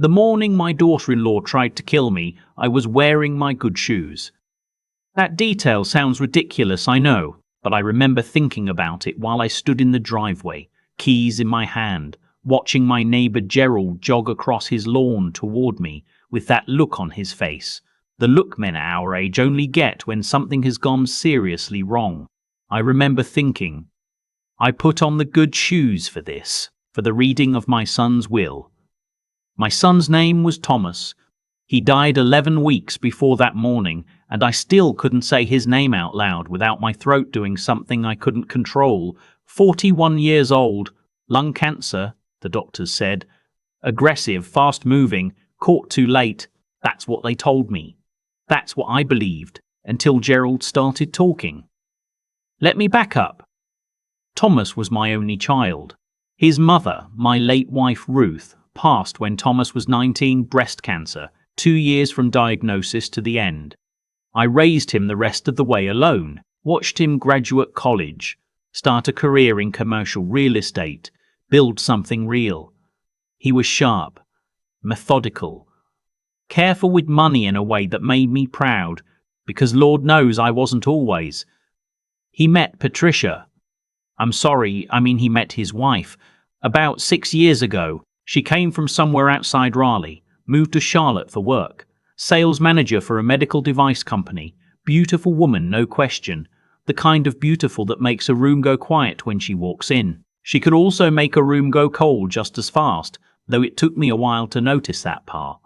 The morning my daughter-in-law tried to kill me, I was wearing my good shoes. That detail sounds ridiculous, I know, but I remember thinking about it while I stood in the driveway, keys in my hand, watching my neighbor Gerald jog across his lawn toward me with that look on his face, the look men our age only get when something has gone seriously wrong. I remember thinking, I put on the good shoes for this, for the reading of my son's will. My son's name was Thomas. He died 11 weeks before that morning, and I still couldn't say his name out loud without my throat doing something I couldn't control. 41 years old, lung cancer, the doctors said. Aggressive, fast-moving, caught too late. That's what they told me. That's what I believed, until Gerald started talking. Let me back up. Thomas was my only child. His mother, my late wife Ruth, passed when Thomas was 19, breast cancer, 2 years from diagnosis to the end. I raised him the rest of the way alone, watched him graduate college, start a career in commercial real estate, build something real. He was sharp, methodical, careful with money in a way that made me proud, because Lord knows I wasn't always. He met Patricia. He met his wife. About 6 years ago, she came from somewhere outside Raleigh, moved to Charlotte for work. Sales manager for a medical device company. Beautiful woman, no question. The kind of beautiful that makes a room go quiet when she walks in. She could also make a room go cold just as fast, though it took me a while to notice that part.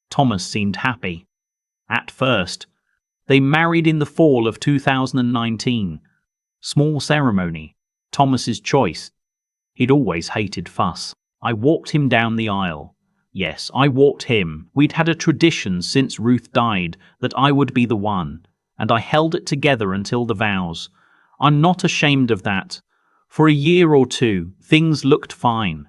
Thomas seemed happy. At first. They married in the fall of 2019. Small ceremony. Thomas's choice. He'd always hated fuss. I walked him down the aisle. Yes, I walked him. We'd had a tradition since Ruth died that I would be the one, and I held it together until the vows. I'm not ashamed of that. For a year or two, things looked fine.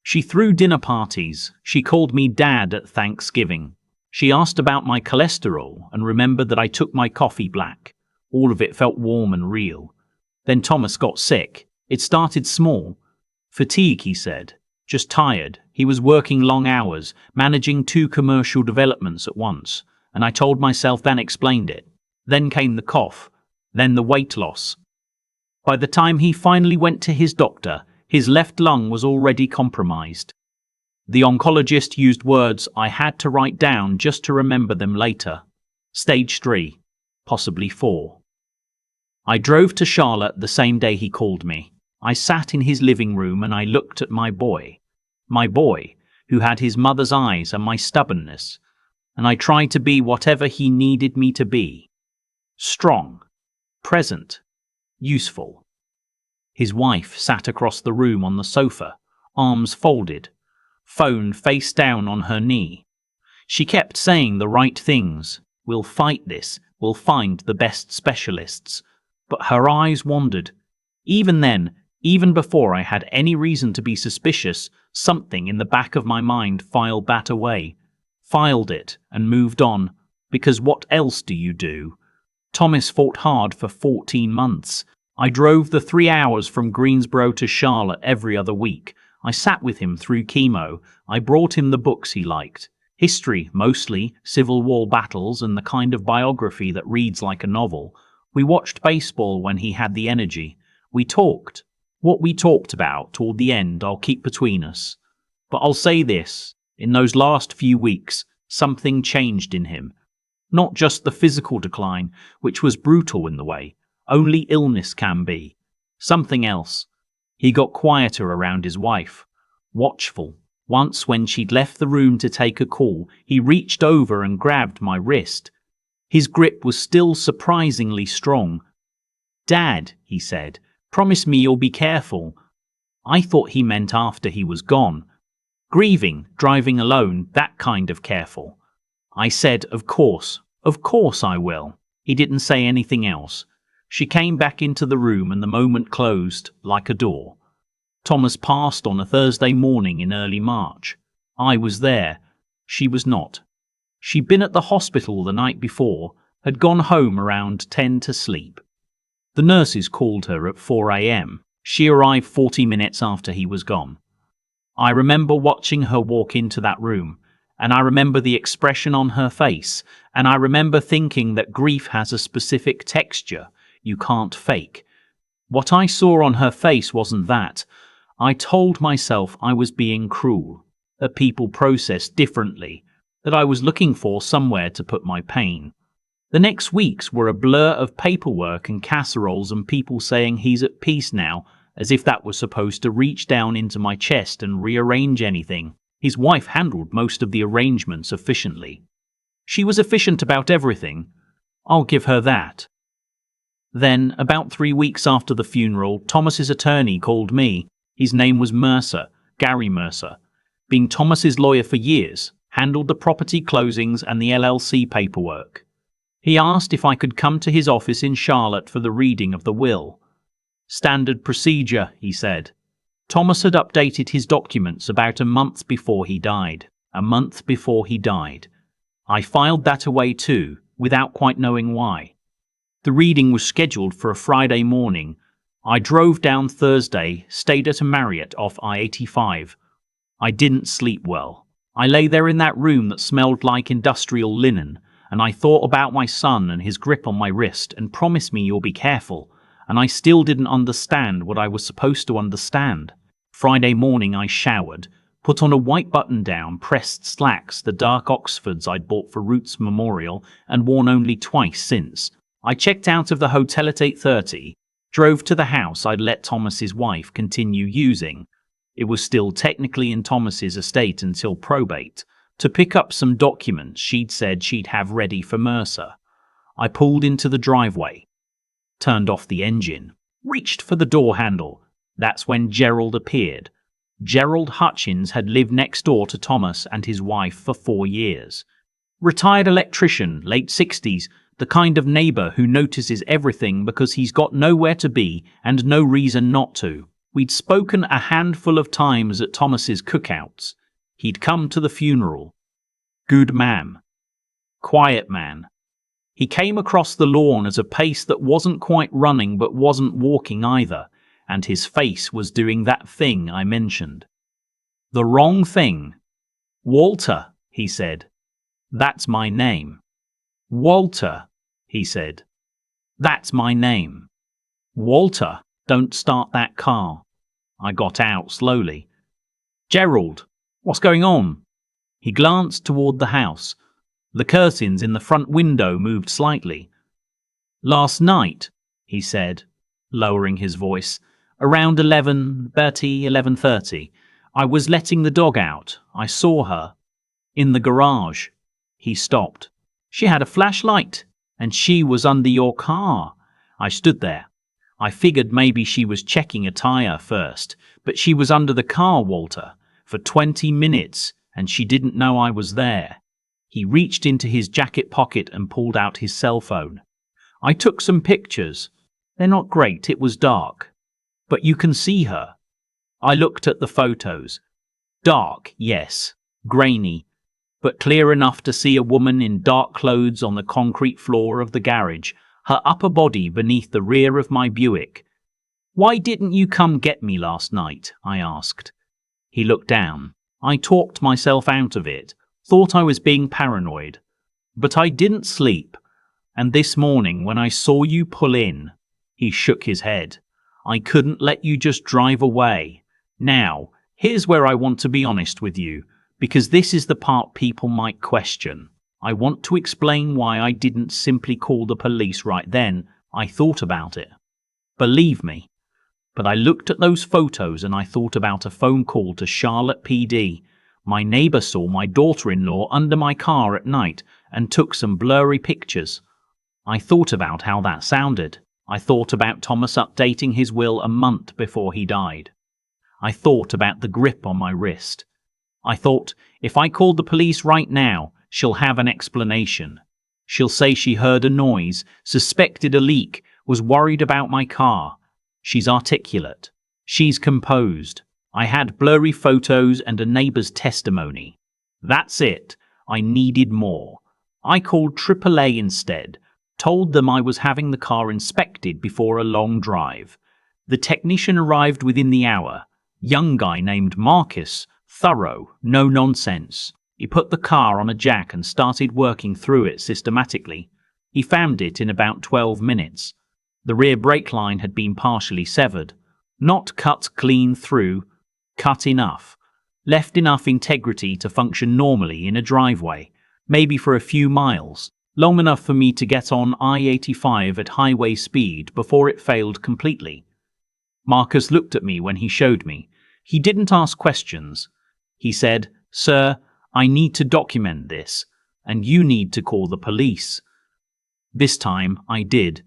She threw dinner parties. She called me Dad at Thanksgiving. She asked about my cholesterol and remembered that I took my coffee black. All of it felt warm and real. Then Thomas got sick. It started small. Fatigue, he said. Just tired. He was working long hours, managing 2 commercial developments at once, and I told myself that explained it. Then came the cough, then the weight loss. By the time he finally went to his doctor, his left lung was already compromised. The oncologist used words I had to write down just to remember them later. Stage 3, possibly 4. I drove to Charlotte the same day he called me. I sat in his living room and I looked at my boy, who had his mother's eyes and my stubbornness, and I tried to be whatever he needed me to be. Strong, present, useful. His wife sat across the room on the sofa, arms folded, phone face down on her knee. She kept saying the right things. We'll fight this, we'll find the best specialists. But her eyes wandered. Even then, even before I had any reason to be suspicious, something in the back of my mind filed that away. Filed it and moved on, because what else do you do? Thomas fought hard for 14 months. I drove the 3 hours from Greensboro to Charlotte every other week. I sat with him through chemo. I brought him the books he liked. History, mostly, Civil War battles and the kind of biography that reads like a novel. We watched baseball when he had the energy. We talked. What we talked about toward the end I'll keep between us. But I'll say this, in those last few weeks, something changed in him. Not just the physical decline, which was brutal in the way. Only illness can be. Something else. He got quieter around his wife. Watchful. Once when she'd left the room to take a call, he reached over and grabbed my wrist. His grip was still surprisingly strong. "Dad," he said, "promise me you'll be careful." I thought he meant after he was gone. Grieving, driving alone, that kind of careful. I said, of course I will." He didn't say anything else. She came back into the room and the moment closed, like a door. Thomas passed on a Thursday morning in early March. I was there. She was not. She'd been at the hospital the night before, had gone home around 10 to sleep. The nurses called her at 4 a.m. She arrived 40 minutes after he was gone. I remember watching her walk into that room, and I remember the expression on her face, and I remember thinking that grief has a specific texture you can't fake. What I saw on her face wasn't that. I told myself I was being cruel, that people process differently, that I was looking for somewhere to put my pain. The next weeks were a blur of paperwork and casseroles and people saying he's at peace now, as if that was supposed to reach down into my chest and rearrange anything. His wife handled most of the arrangements efficiently. She was efficient about everything. I'll give her that. Then, about 3 weeks after the funeral, Thomas's attorney called me. His name was Mercer, Gary Mercer. Being Thomas's lawyer for years, handled the property closings and the LLC paperwork. He asked if I could come to his office in Charlotte for the reading of the will. Standard procedure, he said. Thomas had updated his documents about a month before he died. A month before he died. I filed that away too, without quite knowing why. The reading was scheduled for a Friday morning. I drove down Thursday, stayed at a Marriott off I-85. I didn't sleep well. I lay there in that room that smelled like industrial linen, and I thought about my son and his grip on my wrist and promised me you'll be careful, and I still didn't understand what I was supposed to understand. Friday morning I showered, put on a white button-down, pressed slacks, the dark Oxfords I'd bought for Roots Memorial and worn only twice since. I checked out of the hotel at 8:30, drove to the house I'd let Thomas's wife continue using. It was still technically in Thomas's estate until probate, to pick up some documents she'd said she'd have ready for Mercer. I pulled into the driveway, turned off the engine, reached for the door handle. That's when Gerald appeared. Gerald Hutchins had lived next door to Thomas and his wife for 4 years. Retired electrician, late 60s, the kind of neighbor who notices everything because he's got nowhere to be and no reason not to. We'd spoken a handful of times at Thomas's cookouts. He'd come to the funeral. Good man. Quiet man. He came across the lawn at a pace that wasn't quite running but wasn't walking either, and his face was doing that thing I mentioned. The wrong thing. Walter, he said. That's my name. Walter, he said. That's my name. Walter, don't start that car. I got out slowly. Gerald, what's going on? He glanced toward the house. The curtains in the front window moved slightly. Last night, he said, lowering his voice, around 11:30, I was letting the dog out. I saw her. In the garage. He stopped. She had a flashlight, and she was under your car. I stood there. I figured maybe she was checking a tire first, but she was under the car, Walter, for 20 minutes, and she didn't know I was there. He reached into his jacket pocket and pulled out his cell phone. I took some pictures. They're not great, it was dark. But you can see her. I looked at the photos. Dark, yes. Grainy. But clear enough to see a woman in dark clothes on the concrete floor of the garage, her upper body beneath the rear of my Buick. Why didn't you come get me last night? I asked. He looked down. I talked myself out of it, thought I was being paranoid. But I didn't sleep. And this morning when I saw you pull in, he shook his head. I couldn't let you just drive away. Now, here's where I want to be honest with you, because this is the part people might question. I want to explain why I didn't simply call the police right then. I thought about it. Believe me. But I looked at those photos and I thought about a phone call to Charlotte PD. My neighbor saw my daughter-in-law under my car at night and took some blurry pictures. I thought about how that sounded. I thought about Thomas updating his will a month before he died. I thought about the grip on my wrist. I thought, if I called the police right now, she'll have an explanation. She'll say she heard a noise, suspected a leak, was worried about my car. She's articulate. She's composed. I had blurry photos and a neighbor's testimony. That's it. I needed more. I called AAA instead, told them I was having the car inspected before a long drive. The technician arrived within the hour. Young guy named Marcus, thorough, no nonsense. He put the car on a jack and started working through it systematically. He found it in about 12 minutes. The rear brake line had been partially severed. Not cut clean through, cut enough. Left enough integrity to function normally in a driveway, maybe for a few miles, long enough for me to get on I-85 at highway speed before it failed completely. Marcus looked at me when he showed me. He didn't ask questions. He said, "Sir, I need to document this, and you need to call the police." This time, I did.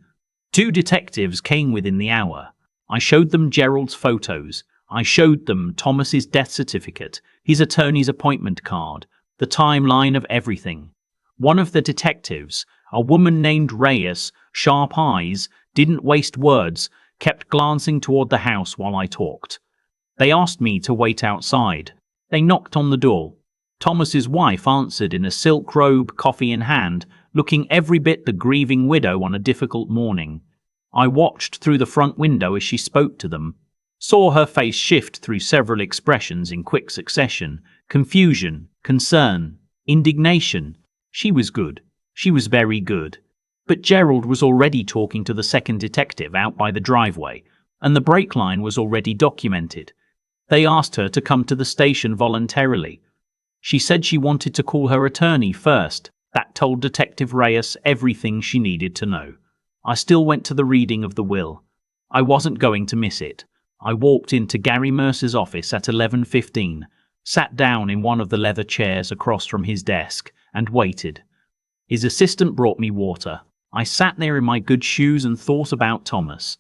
2 detectives came within the hour. I showed them Gerald's photos. I showed them Thomas's death certificate, his attorney's appointment card, the timeline of everything. One of the detectives, a woman named Reyes, sharp eyes, didn't waste words, kept glancing toward the house while I talked. They asked me to wait outside. They knocked on the door. Thomas's wife answered in a silk robe, coffee in hand, looking every bit the grieving widow on a difficult morning. I watched through the front window as she spoke to them, saw her face shift through several expressions in quick succession: confusion, concern, indignation. She was good. She was very good. But Gerald was already talking to the second detective out by the driveway, and the brake line was already documented. They asked her to come to the station voluntarily. She said she wanted to call her attorney first. That told Detective Reyes everything she needed to know. I still went to the reading of the will. I wasn't going to miss it. I walked into Gary Mercer's office at 11:15, sat down in one of the leather chairs across from his desk, and waited. His assistant brought me water. I sat there in my good shoes and thought about Thomas.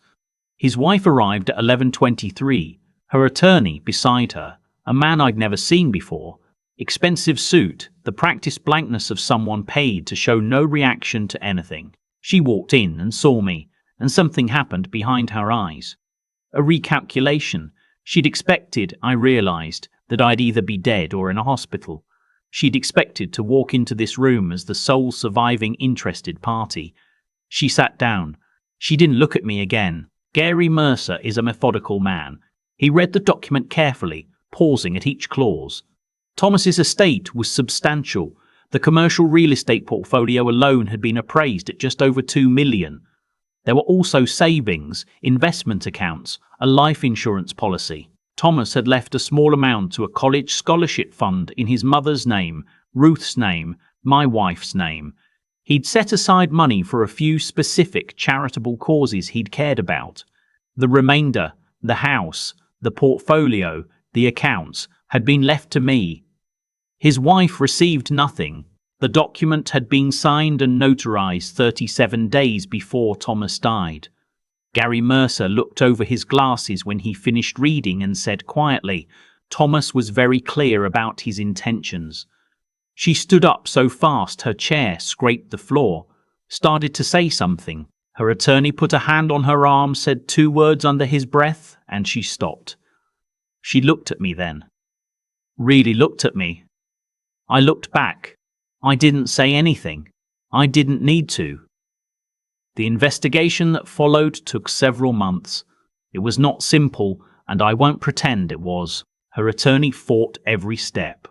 His wife arrived at 11:23, her attorney beside her, a man I'd never seen before. Expensive suit, the practiced blankness of someone paid to show no reaction to anything. She walked in and saw me, and something happened behind her eyes. A recalculation. She'd expected, I realized, that I'd either be dead or in a hospital. She'd expected to walk into this room as the sole surviving interested party. She sat down. She didn't look at me again. Gary Mercer is a methodical man. He read the document carefully, pausing at each clause. Thomas's estate was substantial. The commercial real estate portfolio alone had been appraised at just over $2 million. There were also savings, investment accounts, a life insurance policy. Thomas had left a small amount to a college scholarship fund in his mother's name, Ruth's name, my wife's name. He'd set aside money for a few specific charitable causes he'd cared about. The remainder, the house, the portfolio, the accounts, had been left to me. His wife received nothing. The document had been signed and notarized 37 days before Thomas died. Gary Mercer looked over his glasses when he finished reading and said quietly, "Thomas was very clear about his intentions." She stood up so fast her chair scraped the floor, started to say something. Her attorney put a hand on her arm, said 2 words under his breath, and she stopped. She looked at me then. Really looked at me. I looked back. I didn't say anything. I didn't need to. The investigation that followed took several months. It was not simple, and I won't pretend it was. Her attorney fought every step.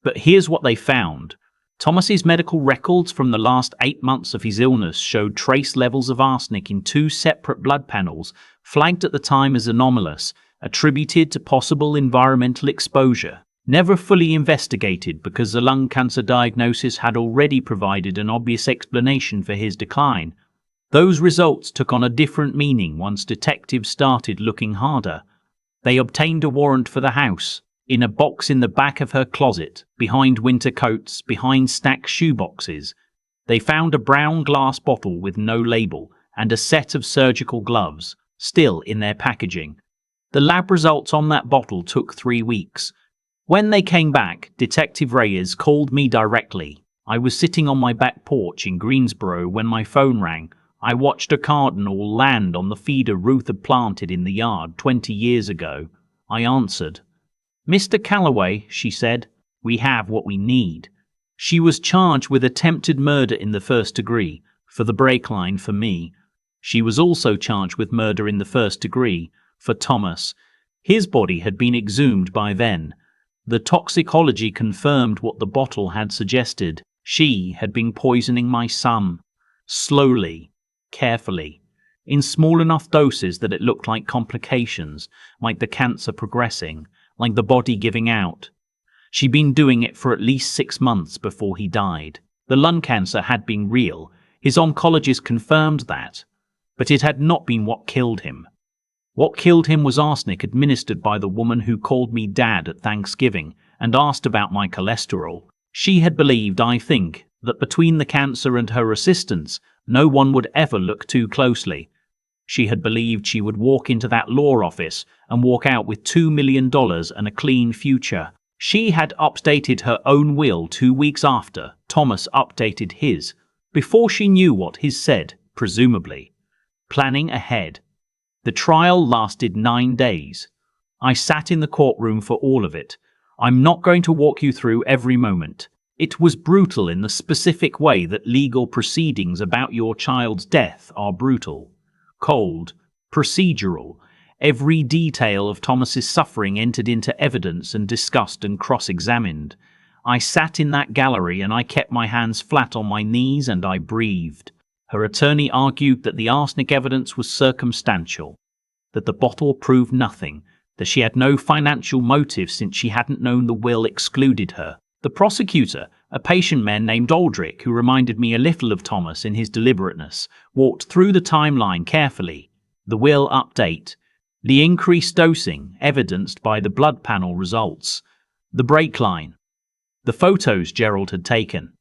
But here's what they found. Thomas's medical records from the last 8 months of his illness showed trace levels of arsenic in 2 separate blood panels, flagged at the time as anomalous, attributed to possible environmental exposure. Never fully investigated because the lung cancer diagnosis had already provided an obvious explanation for his decline. Those results took on a different meaning once detectives started looking harder. They obtained a warrant for the house, in a box in the back of her closet, behind winter coats, behind stacked shoeboxes. They found a brown glass bottle with no label and a set of surgical gloves, still in their packaging. The lab results on that bottle took 3 weeks. When they came back, Detective Reyes called me directly. I was sitting on my back porch in Greensboro when my phone rang. I watched a cardinal land on the feeder Ruth had planted in the yard 20 years ago. I answered. "Mr. Calloway," she said, "we have what we need." She was charged with attempted murder in the 1st degree, for the brake line for me. She was also charged with murder in the 1st degree, for Thomas. His body had been exhumed by then. The toxicology confirmed what the bottle had suggested. She had been poisoning my son. Slowly, carefully, in small enough doses that it looked like complications, like the cancer progressing, like the body giving out. She'd been doing it for at least 6 months before he died. The lung cancer had been real. His oncologist confirmed that. But it had not been what killed him. What killed him was arsenic administered by the woman who called me Dad at Thanksgiving and asked about my cholesterol. She had believed, I think, that between the cancer and her assistants, no one would ever look too closely. She had believed she would walk into that law office and walk out with $2 million and a clean future. She had updated her own will 2 weeks after Thomas updated his, before she knew what his said, presumably. Planning ahead. The trial lasted 9 days. I sat in the courtroom for all of it. I'm not going to walk you through every moment. It was brutal in the specific way that legal proceedings about your child's death are brutal. Cold, procedural. Every detail of Thomas's suffering entered into evidence and discussed and cross-examined. I sat in that gallery and I kept my hands flat on my knees and I breathed. Her attorney argued that the arsenic evidence was circumstantial, that the bottle proved nothing, that she had no financial motive since she hadn't known the will excluded her. The prosecutor, a patient man named Aldrich, who reminded me a little of Thomas in his deliberateness, walked through the timeline carefully. The will update, the increased dosing evidenced by the blood panel results, the break line, the photos Gerald had taken.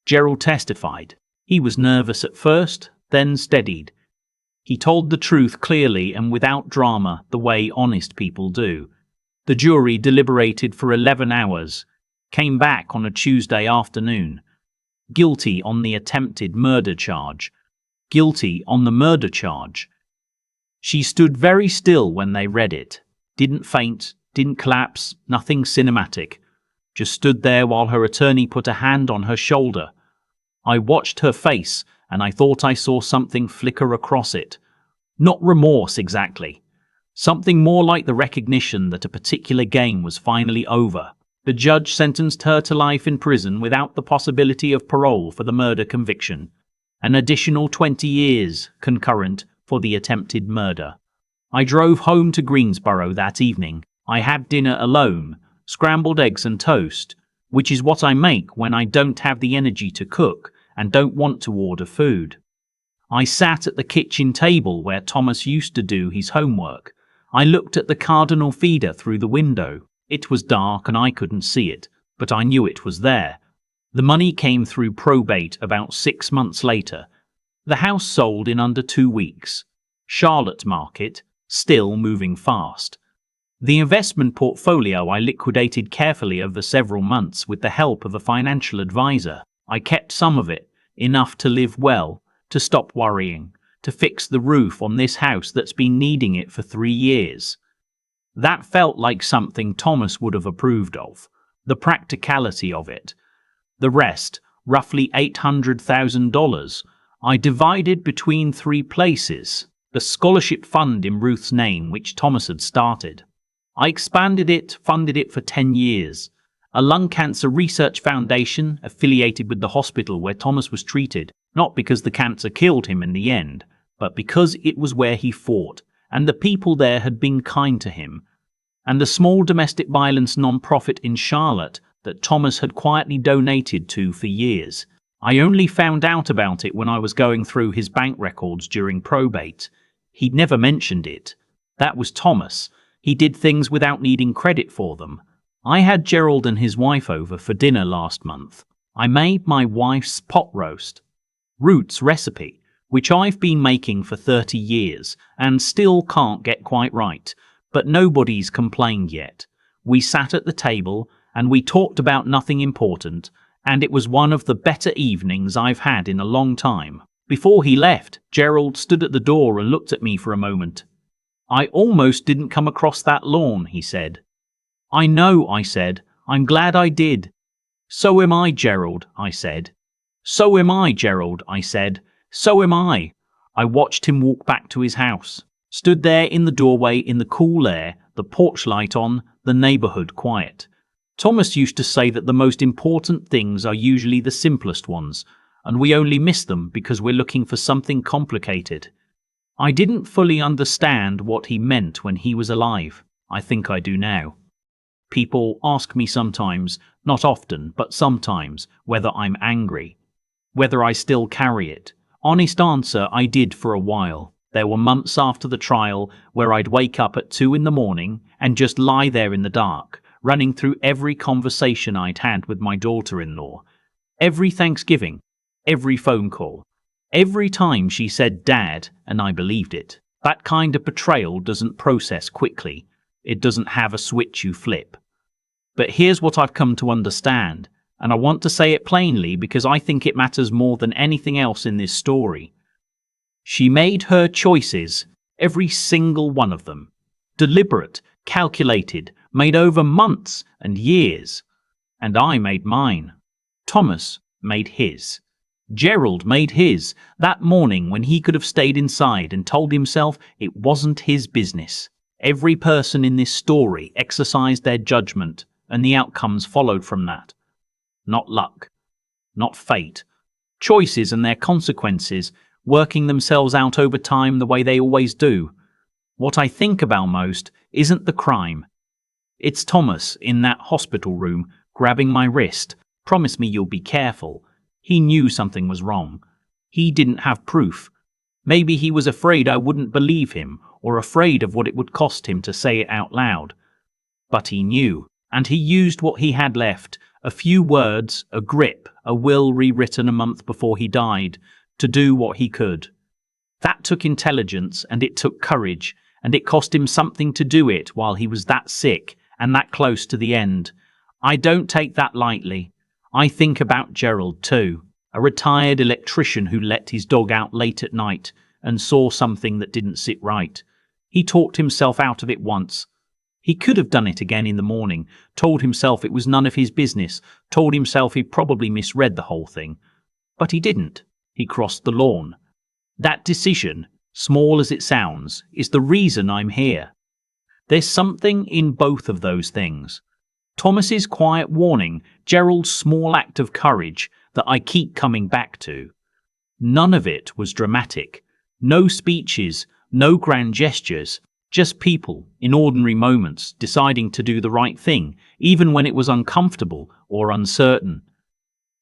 Gerald testified. He was nervous at first, then steadied. He told the truth clearly and without drama, the way honest people do. The jury deliberated for 11 hours, came back on a Tuesday afternoon. Guilty on the attempted murder charge. Guilty on the murder charge. She stood very still when they read it. Didn't faint, didn't collapse, nothing cinematic. Just stood there while her attorney put a hand on her shoulder. I watched her face, and I thought I saw something flicker across it. Not remorse exactly. Something more like the recognition that a particular game was finally over. The judge sentenced her to life in prison without the possibility of parole for the murder conviction. An additional 20 years, concurrent, for the attempted murder. I drove home to Greensboro that evening. I had dinner alone, scrambled eggs and toast, which is what I make when I don't have the energy to cook and don't want to order food. I sat at the kitchen table where Thomas used to do his homework. I looked at the cardinal feeder through the window. It was dark and I couldn't see it, but I knew it was there. The money came through probate about 6 months later. The house sold in under 2 weeks. Charlotte market, still moving fast. The investment portfolio I liquidated carefully over several months with the help of a financial advisor. I kept some of it, enough to live well, to stop worrying, to fix the roof on this house that's been needing it for 3 years. That felt like something Thomas would have approved of, the practicality of it. The rest, roughly $800,000, I divided between 3 places. The scholarship fund in Ruth's name, which Thomas had started. I expanded it, funded it for 10 years. A lung cancer research foundation affiliated with the hospital where Thomas was treated, not because the cancer killed him in the end, but because it was where he fought, and the people there had been kind to him. And the small domestic violence non-profit in Charlotte that Thomas had quietly donated to for years. I only found out about it when I was going through his bank records during probate. He'd never mentioned it. That was Thomas. He did things without needing credit for them. I had Gerald and his wife over for dinner last month. I made my wife's pot roast. Roots recipe, which I've been making for 30 years and still can't get quite right, but nobody's complained yet. We sat at the table and we talked about nothing important, and it was one of the better evenings I've had in a long time. Before he left, Gerald stood at the door and looked at me for a moment. "I almost didn't come across that lawn," he said. "I know," I said. "I'm glad I did." "So am I, Gerald," I said. "So am I, Gerald," I said. "So am I." I watched him walk back to his house. Stood there in the doorway in the cool air, the porch light on, the neighborhood quiet. Thomas used to say that the most important things are usually the simplest ones, and we only miss them because we're looking for something complicated. I didn't fully understand what he meant when he was alive. I think I do now. People ask me sometimes, not often, but sometimes, whether I'm angry, whether I still carry it. Honest answer, I did for a while. There were months after the trial where I'd wake up at 2 a.m. and just lie there in the dark, running through every conversation I'd had with my daughter-in-law, every Thanksgiving, every phone call, every time she said Dad, and I believed it. That kind of betrayal doesn't process quickly. It doesn't have a switch you flip. But here's what I've come to understand, and I want to say it plainly because I think it matters more than anything else in this story. She made her choices, every single one of them. Deliberate, calculated, made over months and years. And I made mine. Thomas made his. Gerald made his that morning when he could have stayed inside and told himself it wasn't his business. Every person in this story exercised their judgment, and the outcomes followed from that. Not luck, not fate. Choices and their consequences working themselves out over time the way they always do. What I think about most isn't the crime. It's Thomas in that hospital room grabbing my wrist. Promise me you'll be careful. He knew something was wrong. He didn't have proof. Maybe he was afraid I wouldn't believe him, or afraid of what it would cost him to say it out loud. But he knew, and he used what he had left, a few words, a grip, a will rewritten a month before he died, to do what he could. That took intelligence, and it took courage, and it cost him something to do it while he was that sick and that close to the end. I don't take that lightly. I think about Gerald too, a retired electrician who let his dog out late at night and saw something that didn't sit right. He talked himself out of it once. He could have done it again in the morning, told himself it was none of his business, told himself he probably misread the whole thing. But he didn't. He crossed the lawn. That decision, small as it sounds, is the reason I'm here. There's something in both of those things. Thomas's quiet warning, Gerald's small act of courage that I keep coming back to. None of it was dramatic. No speeches, no grand gestures, just people, in ordinary moments, deciding to do the right thing, even when it was uncomfortable or uncertain.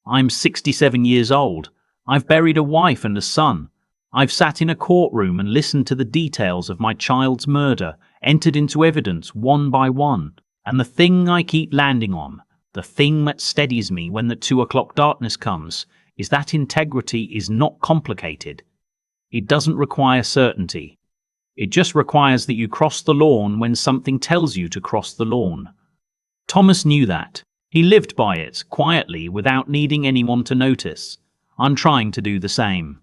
I'm 67 years old. I've buried a wife and a son. I've sat in a courtroom and listened to the details of my child's murder, entered into evidence one by one. And the thing I keep landing on, the thing that steadies me when the 2 o'clock darkness comes, is that integrity is not complicated. It doesn't require certainty. It just requires that you cross the lawn when something tells you to cross the lawn. Thomas knew that. He lived by it, quietly, without needing anyone to notice. I'm trying to do the same.